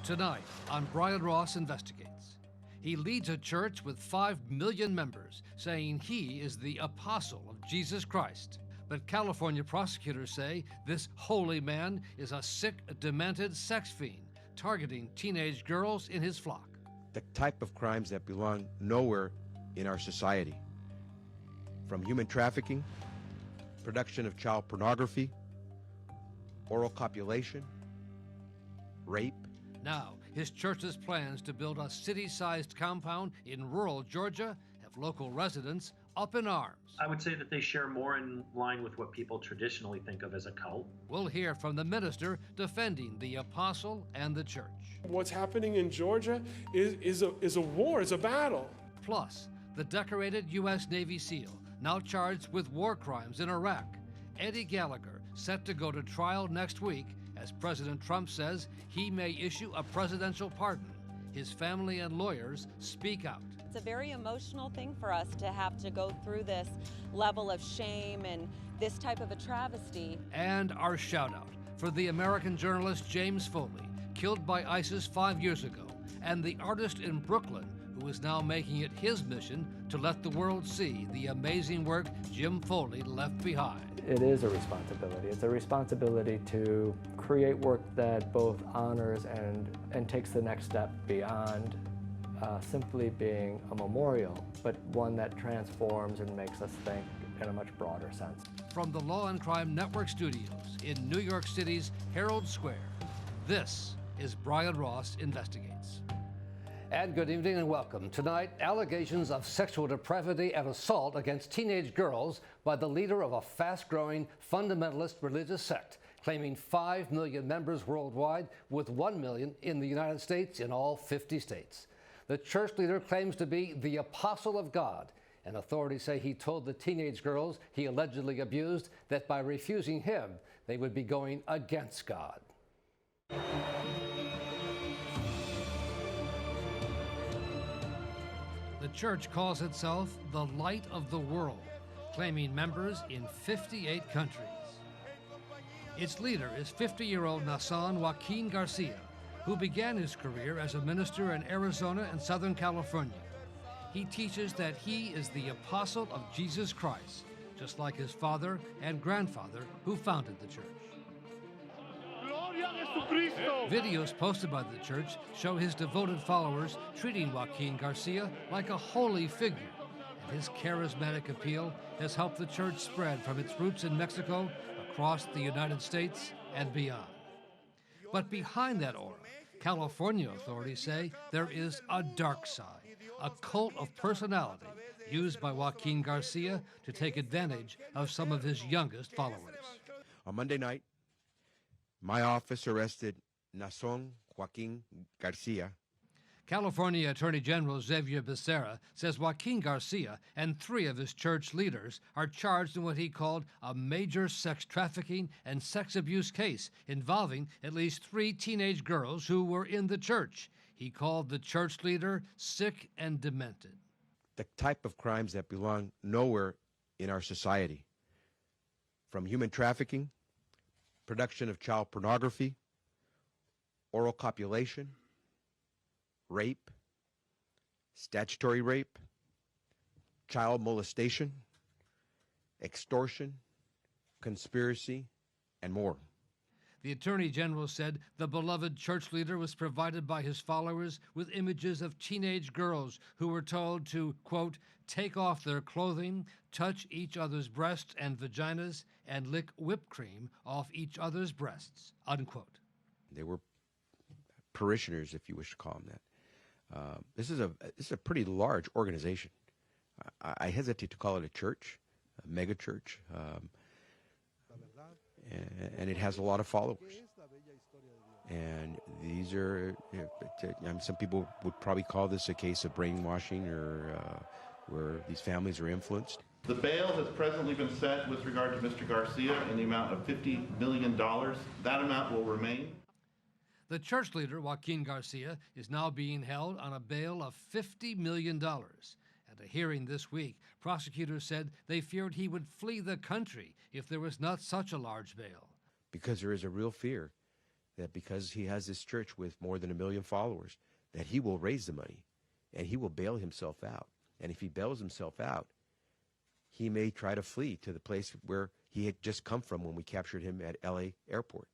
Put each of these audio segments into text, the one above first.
Tonight on Brian Ross Investigates. He leads a church with 5 million members, saying he is the apostle of Jesus Christ. But California prosecutors say this holy man is a sick, demented sex fiend, targeting teenage girls in his flock. The type of crimes that belong nowhere in our society. From human trafficking, production of child pornography, oral copulation, rape. Now, his church's plans to build a city-sized compound in rural Georgia have local residents up in arms. I would say that they share more in line with what people traditionally think of as a cult. We'll hear from the minister defending the apostle and the church. What's happening in Georgia is a war, is a battle. Plus, the decorated U.S. Navy SEAL, now charged with war crimes in Iraq, Eddie Gallagher, set to go to trial next week as President Trump says he may issue a presidential pardon. His family and lawyers speak out. It's a very emotional thing for us to have to go through this level of shame and this type of a travesty. And our shout out for the American journalist James Foley, killed by ISIS 5 years ago, and the artist in Brooklyn who is now making it his mission to let the world see the amazing work Jim Foley left behind. It is a responsibility. It's a responsibility to create work that both honors and takes the next step beyond simply being a memorial, but one that transforms and makes us think in a much broader sense. From the Law&Crime Network studios in New York City's Herald Square, this is Brian Ross Investigates. And good evening and welcome. Tonight, allegations of sexual depravity and assault against teenage girls by the leader of a fast-growing fundamentalist religious sect, claiming 5 million members worldwide with 1 million in the United States in all 50 states. The church leader claims to be the apostle of God, and authorities say he told the teenage girls he allegedly abused that by refusing him, they would be going against God. The church calls itself the Light of the World, claiming members in 58 countries. Its leader is 50-year-old Nason Joaquin Garcia, who began his career as a minister in Arizona and Southern California. He teaches that he is the apostle of Jesus Christ, just like his father and grandfather who founded the church. Videos posted by the church show his devoted followers treating Joaquin Garcia like a holy figure, and his charismatic appeal has helped the church spread from its roots in Mexico across the United States and beyond. But behind that aura, California authorities say there is a dark side, a cult of personality used by Joaquin Garcia to take advantage of some of his youngest followers. On Monday night, my office arrested Nason Joaquin Garcia. California Attorney General Xavier Becerra says Joaquin Garcia and 3 of his church leaders are charged in what he called a major sex trafficking and sex abuse case involving at least 3 teenage girls who were in the church. He called the church leader sick and demented. The type of crimes that belong nowhere in our society. From human trafficking, production of child pornography, oral copulation, rape, statutory rape, child molestation, extortion, conspiracy, and more. The Attorney General said the beloved church leader was provided by his followers with images of teenage girls who were told to, quote, take off their clothing, touch each other's breasts and vaginas, and lick whipped cream off each other's breasts, unquote. They were parishioners, if you wish to call them that. This is a pretty large organization. I hesitate to call it a church, a mega church, and it has a lot of followers. And these are, some people would probably call this a case of brainwashing or where these families are influenced. The bail has presently been set with regard to Mr. Garcia in the amount of $50 million. That amount will remain. The church leader, Joaquin Garcia, is now being held on a bail of $50 million. At a hearing this week, prosecutors said they feared he would flee the country if there was not such a large bail. Because there is a real fear that because he has this church with more than 1 million followers, that he will raise the money and he will bail himself out. And if he bails himself out, he may try to flee to the place where he had just come from when we captured him at LA airport,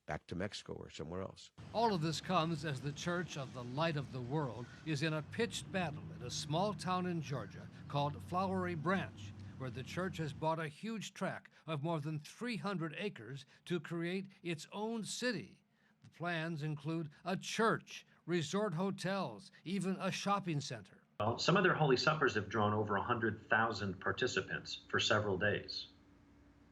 back to Mexico or somewhere else. All of this comes as the Church of the Light of the World is in a pitched battle in a small town in Georgia called Flowery Branch, where the church has bought a huge tract of more than 300 acres to create its own city. The plans include a church, resort hotels, even a shopping center. Well, some of their Holy Suppers have drawn over 100,000 participants for several days.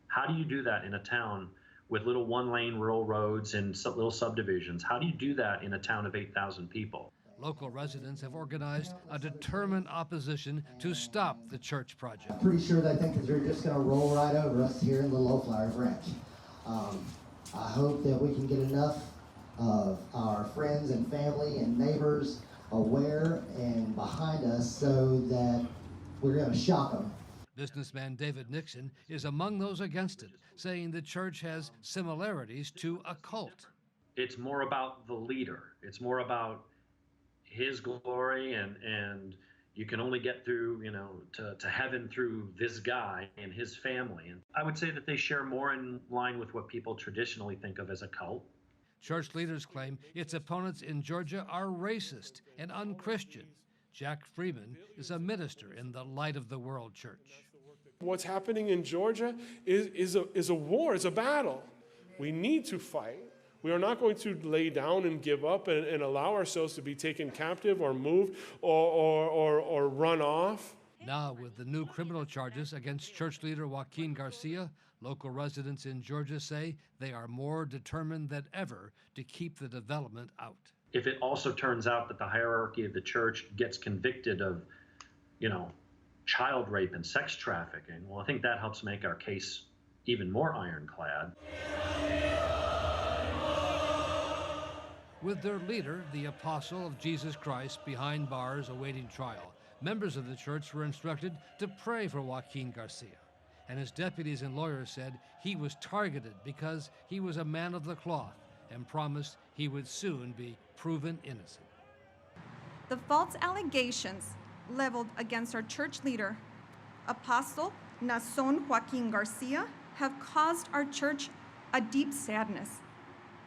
How do you do that in a town with little one-lane rural roads and little subdivisions? How do you do that in a town of 8,000 people? Local residents have organized a determined opposition to stop the church project. I'm pretty sure they think that they're just going to roll right over us here in the Low Flower Branch. I hope that we can get enough of our friends and family and neighbors aware and behind us so that we're going to shock them. Businessman David Nixon is among those against it, saying the church has similarities to a cult. It's more about the leader. It's more about his glory, and you can only get through, to heaven through this guy and his family. And I would say that they share more in line with what people traditionally think of as a cult. Church leaders claim its opponents in Georgia are racist and unchristian. Jack Freeman is a minister in the Light of the World Church. What's happening in Georgia is a war, it's a battle. We need to fight. We are not going to lay down and give up and allow ourselves to be taken captive or moved or run off. Now, with the new criminal charges against church leader Joaquin Garcia, local residents in Georgia say they are more determined than ever to keep the development out. If it also turns out that the hierarchy of the church gets convicted of, child rape and sex trafficking, well, I think that helps make our case even more ironclad. With their leader, the apostle of Jesus Christ, behind bars awaiting trial, members of the church were instructed to pray for Joaquin Garcia. And his deputies and lawyers said he was targeted because he was a man of the cloth and promised he would soon be proven innocent. The false allegations leveled against our church leader, Apostle Nason Joaquin Garcia, have caused our church a deep sadness.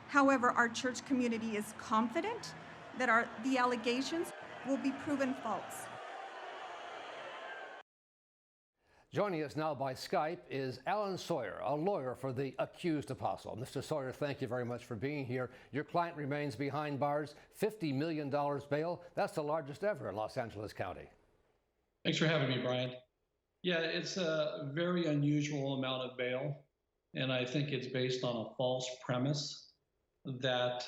However, our church community is confident that the allegations will be proven false. Joining us now by Skype is Alan Sawyer, a lawyer for the accused apostle. Mr. Sawyer, thank you very much for being here. Your client remains behind bars, $50 million bail. That's the largest ever in Los Angeles County. Thanks for having me, Brian. Yeah, it's a very unusual amount of bail, and I think it's based on a false premise that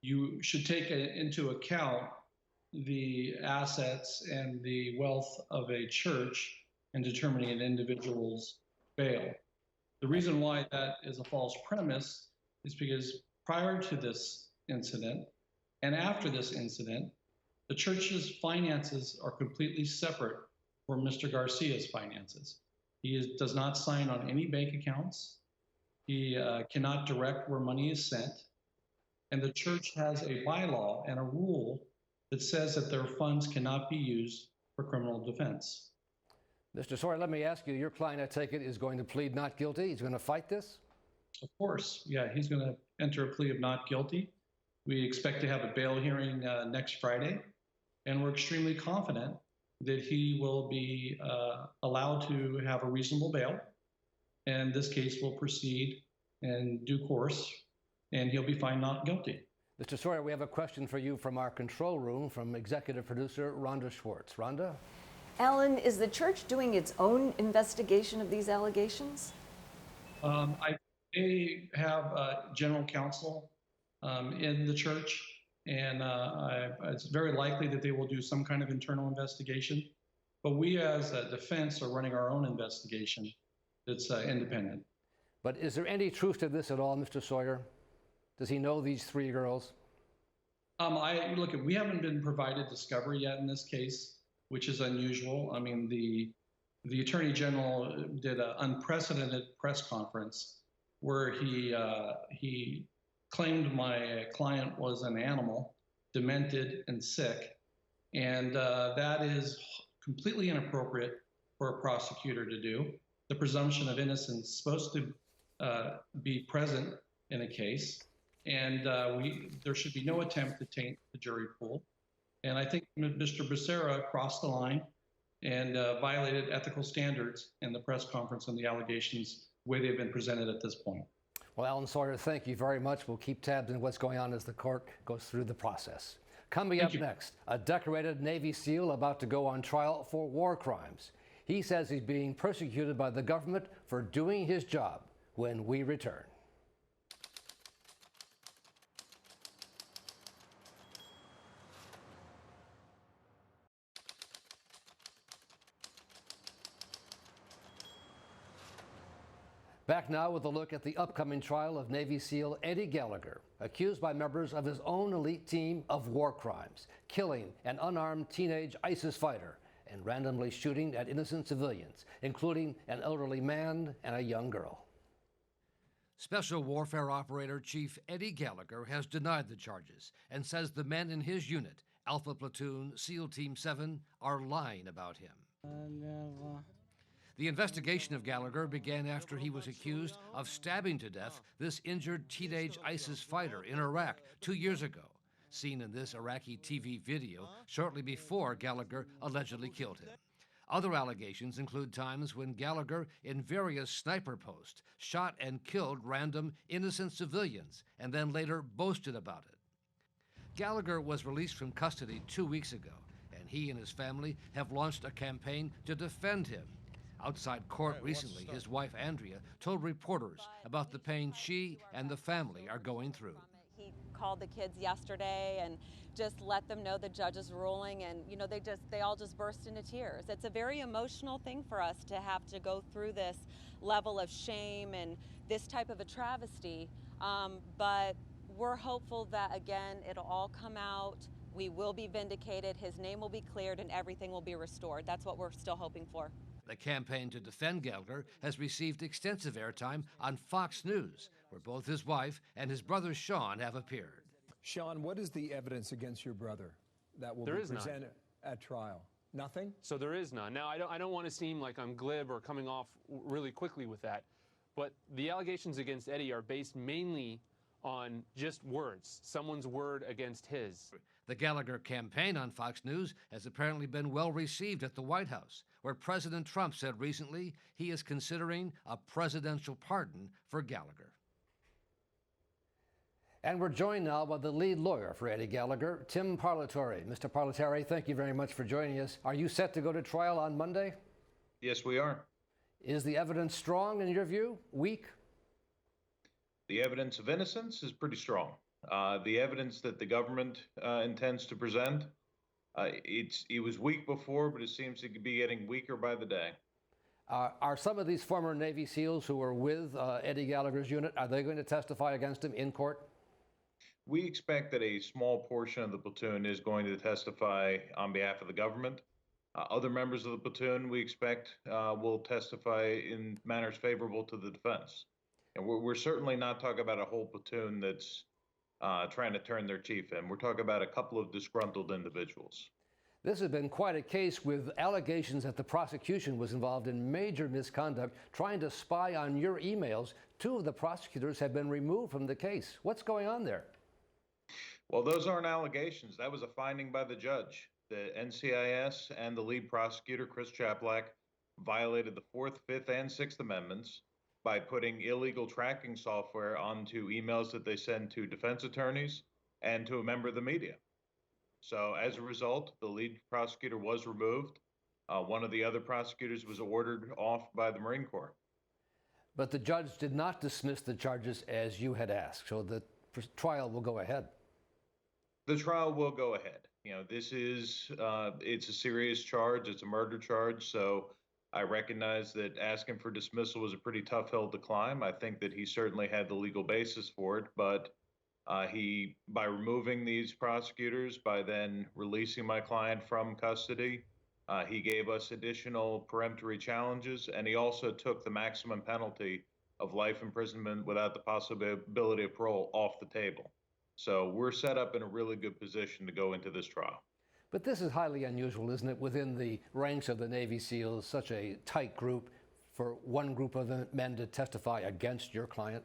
you should take into account the assets and the wealth of a church in determining an individual's bail. The reason why that is a false premise is because prior to this incident and after this incident, the church's finances are completely separate from Mr. Garcia's finances. He does not sign on any bank accounts. He cannot direct where money is sent. And the church has a bylaw and a rule that says that their funds cannot be used for criminal defense. Mr. Sawyer, let me ask you, your client, I take it, is going to plead not guilty? He's going to fight this? Of course, yeah, he's going to enter a plea of not guilty. We expect to have a bail hearing next Friday, and we're extremely confident that he will be allowed to have a reasonable bail, and this case will proceed in due course, and he'll be found not guilty. Mr. Sawyer, we have a question for you from our control room from executive producer Rhonda Schwartz. Rhonda? Alan, is the church doing its own investigation of these allegations? They have general counsel in the church, and it's very likely that they will do some kind of internal investigation. But we as a defense are running our own investigation that's independent. But is there any truth to this at all, Mr. Sawyer? Does he know these three girls? Look, we haven't been provided discovery yet in this case, which is unusual. I mean, the Attorney General did an unprecedented press conference where he claimed my client was an animal, demented and sick. And that is completely inappropriate for a prosecutor to do. The presumption of innocence is supposed to be present in a case, and there should be no attempt to taint the jury pool. And I think Mr. Becerra crossed the line and violated ethical standards in the press conference on the allegations the way they've been presented at this point. Well, Alan Sawyer, thank you very much. We'll keep tabs on what's going on as the court goes through the process. Coming up next, a decorated Navy SEAL about to go on trial for war crimes. He says he's being persecuted by the government for doing his job. When we return. Back now with a look at the upcoming trial of Navy SEAL Eddie Gallagher, accused by members of his own elite team of war crimes, killing an unarmed teenage ISIS fighter and randomly shooting at innocent civilians, including an elderly man and a young girl. Special Warfare Operator Chief Eddie Gallagher has denied the charges and says the men in his unit, Alpha Platoon SEAL Team 7, are lying about him. The investigation of Gallagher began after he was accused of stabbing to death this injured teenage ISIS fighter in Iraq 2 years ago, seen in this Iraqi TV video shortly before Gallagher allegedly killed him. Other allegations include times when Gallagher, in various sniper posts, shot and killed random innocent civilians and then later boasted about it. Gallagher was released from custody 2 weeks ago, and he and his family have launched a campaign to defend him. Outside court recently, his wife Andrea told reporters about the pain she and the family are going through. He called the kids yesterday and just let them know the judge's ruling, and you know, they all just burst into tears. It's a very emotional thing for us to have to go through this level of shame and this type of a travesty, but we're hopeful that again it'll all come out, we will be vindicated, his name will be cleared, and everything will be restored. That's what we're still hoping for. The campaign to defend Gallagher has received extensive airtime on Fox News, where both his wife and his brother Sean have appeared. Sean, what is the evidence against your brother that will be presented at trial? Nothing? So there is none. Now, I don't want to seem like I'm glib or coming off really quickly with that, but the allegations against Eddie are based mainly on just words, someone's word against his. The Gallagher campaign on Fox News has apparently been well received at the White House, where President Trump said recently he is considering a presidential pardon for Gallagher. And we're joined now by the lead lawyer for Eddie Gallagher, Tim Parlatore. Mr. Parlatore, thank you very much for joining us. Are you set to go to trial on Monday? Yes, we are. Is the evidence strong in your view? Weak? The evidence of innocence is pretty strong. The evidence that the government intends to present, it was weak before, but it seems to be getting weaker by the day. Are some of these former Navy SEALs who were with Eddie Gallagher's unit, are they going to testify against him in court? We expect that a small portion of the platoon is going to testify on behalf of the government. Other members of the platoon, we expect, will testify in manners favorable to the defense. And we're certainly not talking about a whole platoon that's trying to turn their chief in. We're talking about a couple of disgruntled individuals. This has been quite a case with allegations that the prosecution was involved in major misconduct, trying to spy on your emails. 2 of the prosecutors have been removed from the case. What's going on there? Well, those aren't allegations. That was a finding by the judge. The NCIS and the lead prosecutor, Chris Chaplack, violated the 4th, 5th, and 6th Amendments by putting illegal tracking software onto emails that they send to defense attorneys and to a member of the media. So as a result, the lead prosecutor was removed. One of the other prosecutors was ordered off by the Marine Corps. But the judge did not dismiss the charges as you had asked, so the trial will go ahead. The trial will go ahead. You know, this is, it's a serious charge. It's a murder charge. So I recognize that asking for dismissal was a pretty tough hill to climb. I think that he certainly had the legal basis for it, but by removing these prosecutors, by then releasing my client from custody, he gave us additional peremptory challenges, and he also took the maximum penalty of life imprisonment without the possibility of parole off the table. So we're set up in a really good position to go into this trial. But this is highly unusual, isn't it, within the ranks of the Navy SEALs, such a tight group, for one group of men to testify against your client?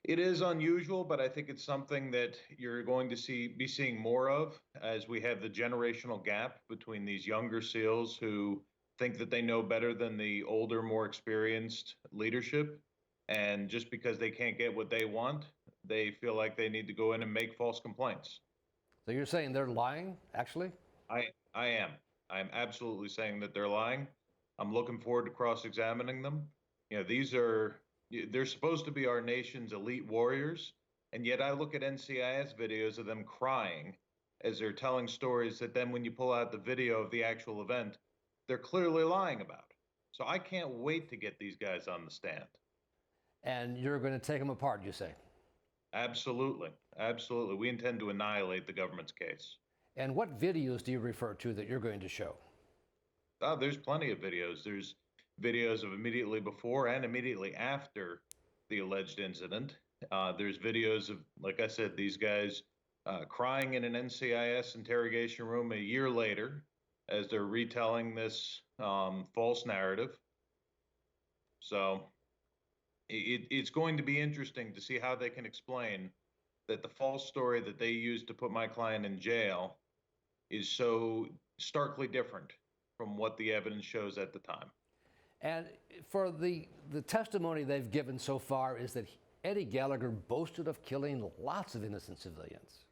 It is unusual, but I think it's something that you're going to be seeing more of as we have the generational gap between these younger SEALs who think that they know better than the older, more experienced leadership. And just because they can't get what they want, they feel like they need to go in and make false complaints. So you're saying they're lying, actually? I am. I'm absolutely saying that they're lying. I'm looking forward to cross-examining them. You know, they're supposed to be our nation's elite warriors, and yet I look at NCIS videos of them crying as they're telling stories that then when you pull out the video of the actual event, they're clearly lying about. So I can't wait to get these guys on the stand. And you're going to take them apart, you say? Absolutely. Absolutely. We intend to annihilate the government's case. And what videos do you refer to that you're going to show? Oh, there's plenty of videos. There's videos of immediately before and immediately after the alleged incident. There's videos of, like I said, these guys crying in an NCIS interrogation room a year later as they're retelling this false narrative. So it's going to be interesting to see how they can explain that the false story that they used to put my client in jail is so starkly different from what the evidence shows at the time. And for the testimony they've given so far is that Eddie Gallagher boasted of killing lots of innocent civilians.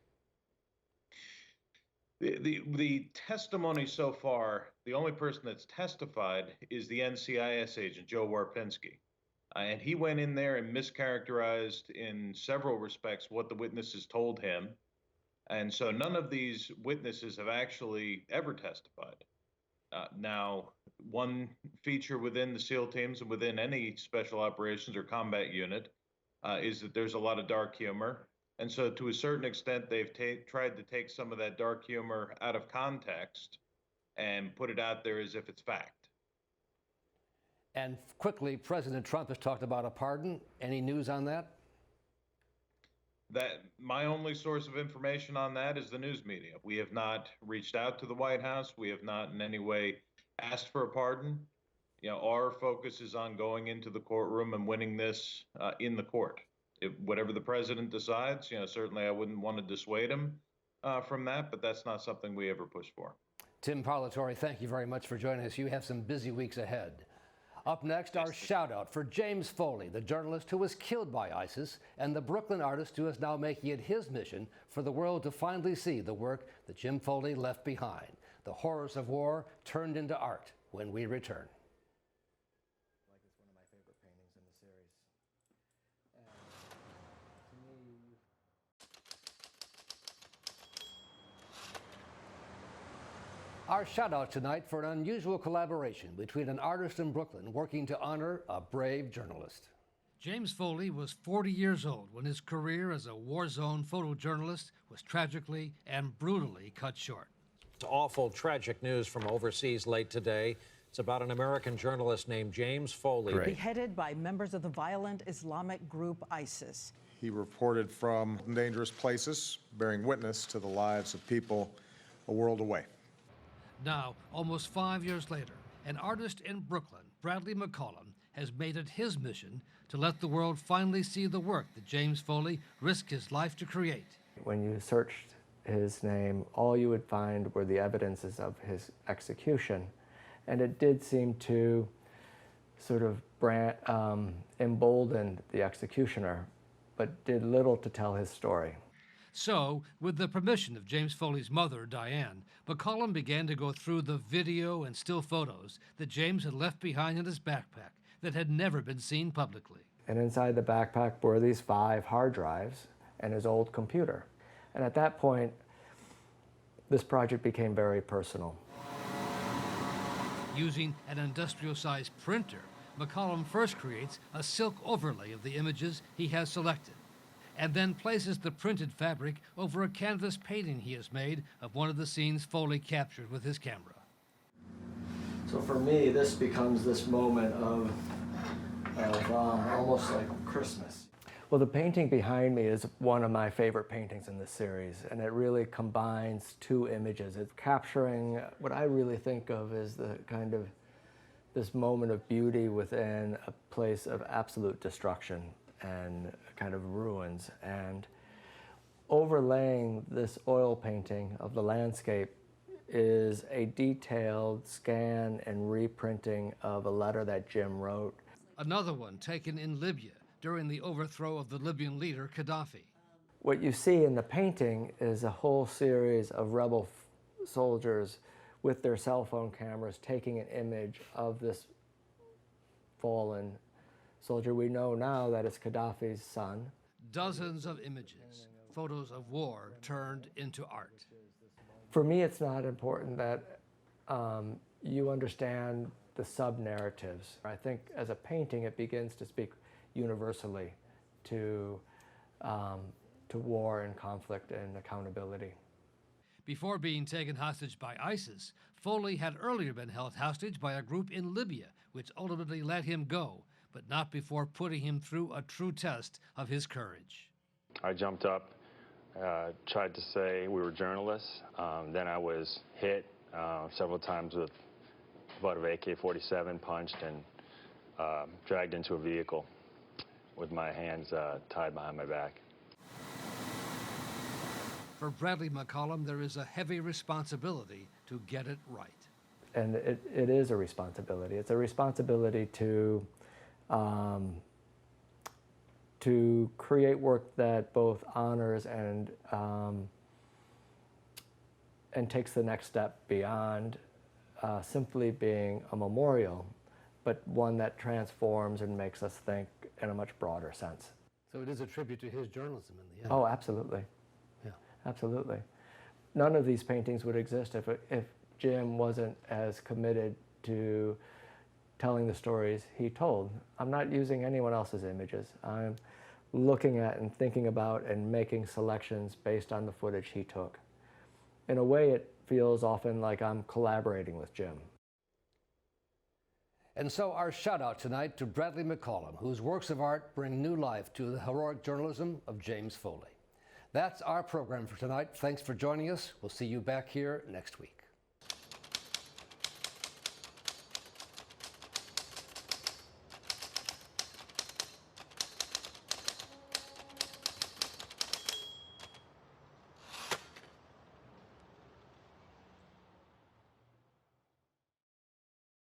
The testimony so far, the only person that's testified is the NCIS agent, Joe Warpinski. And he went in there and mischaracterized in several respects what the witnesses told him. And so none of these witnesses have actually ever testified. Now, one feature within the SEAL teams and within any special operations or combat unit is that there's a lot of dark humor. And so to a certain extent, they've tried to take some of that dark humor out of context and put it out there as if it's fact. And quickly, President Trump has talked about a pardon. Any news on that? That my only source of information on that is the news media. We have not reached out to the White House. We have not in any way asked for a pardon. You know, our focus is on going into the courtroom and winning this in the court. If whatever the president decides, you know, certainly I wouldn't want to dissuade him from that, but that's not something we ever push for. Tim Parlatore, thank you very much for joining us. You have some busy weeks ahead. Up next, our shout out for James Foley, the journalist who was killed by ISIS, and the Brooklyn artist who is now making it his mission for the world to finally see the work that Jim Foley left behind. The horrors of war turned into art when we return. It's one of my favorite paintings in the series. Our shout out tonight for an unusual collaboration between an artist in Brooklyn working to honor a brave journalist. James Foley was 40 years old when his career as a war zone photojournalist was tragically and brutally cut short. It's awful, tragic news from overseas late today. It's about an American journalist named James Foley. Beheaded by members of the violent Islamic group ISIS. He reported from dangerous places, bearing witness to the lives of people a world away. Now, almost 5 years later, an artist in Brooklyn, Bradley McCollum, has made it his mission to let the world finally see the work that James Foley risked his life to create. When you searched his name, all you would find were the evidences of his execution. And it did seem to sort of embolden the executioner, but did little to tell his story. So, with the permission of James Foley's mother, Diane, McCollum began to go through the video and still photos that James had left behind in his backpack that had never been seen publicly. And inside the backpack were these 5 hard drives and his old computer. And at that point, this project became very personal. Using an industrial-sized printer, McCollum first creates a silk overlay of the images he has selected, and then places the printed fabric over a canvas painting he has made of one of the scenes Foley captured with his camera. So for me, this becomes this moment of of almost like Christmas. Well, the painting behind me is one of my favorite paintings in this series, and it really combines two images. It's capturing what I really think of as the kind of this moment of beauty within a place of absolute destruction and kind of ruins. And overlaying this oil painting of the landscape is a detailed scan and reprinting of a letter that Jim wrote. Another one taken in Libya during the overthrow of the Libyan leader Gaddafi. What you see in the painting is a whole series of rebel soldiers with their cell phone cameras taking an image of this fallen soldier. We know now that it's Gaddafi's son. Dozens of images, photos of war turned into art. For me, it's not important that you understand the sub-narratives. I think as a painting, it begins to speak universally to war and conflict and accountability. Before being taken hostage by ISIS, Foley had earlier been held hostage by a group in Libya, which ultimately let him go, but not before putting him through a true test of his courage. I jumped up, tried to say we were journalists. Then I was hit several times with a butt of AK-47, punched, and dragged into a vehicle with my hands tied behind my back. For Bradley McCollum, there is a heavy responsibility to get it right. And it is a responsibility. It's a responsibility to create work that both honors and takes the next step beyond simply being a memorial, but one that transforms and makes us think in a much broader sense. So it is a tribute to his journalism in the end. Oh, absolutely. Yeah. Absolutely. None of these paintings would exist if Jim wasn't as committed to telling the stories he told. I'm not using anyone else's images. I'm looking at and thinking about and making selections based on the footage he took. In a way, it feels often like I'm collaborating with Jim. And so our shout out tonight to Bradley McCollum, whose works of art bring new life to the heroic journalism of James Foley. That's our program for tonight. Thanks for joining us. We'll see you back here next week.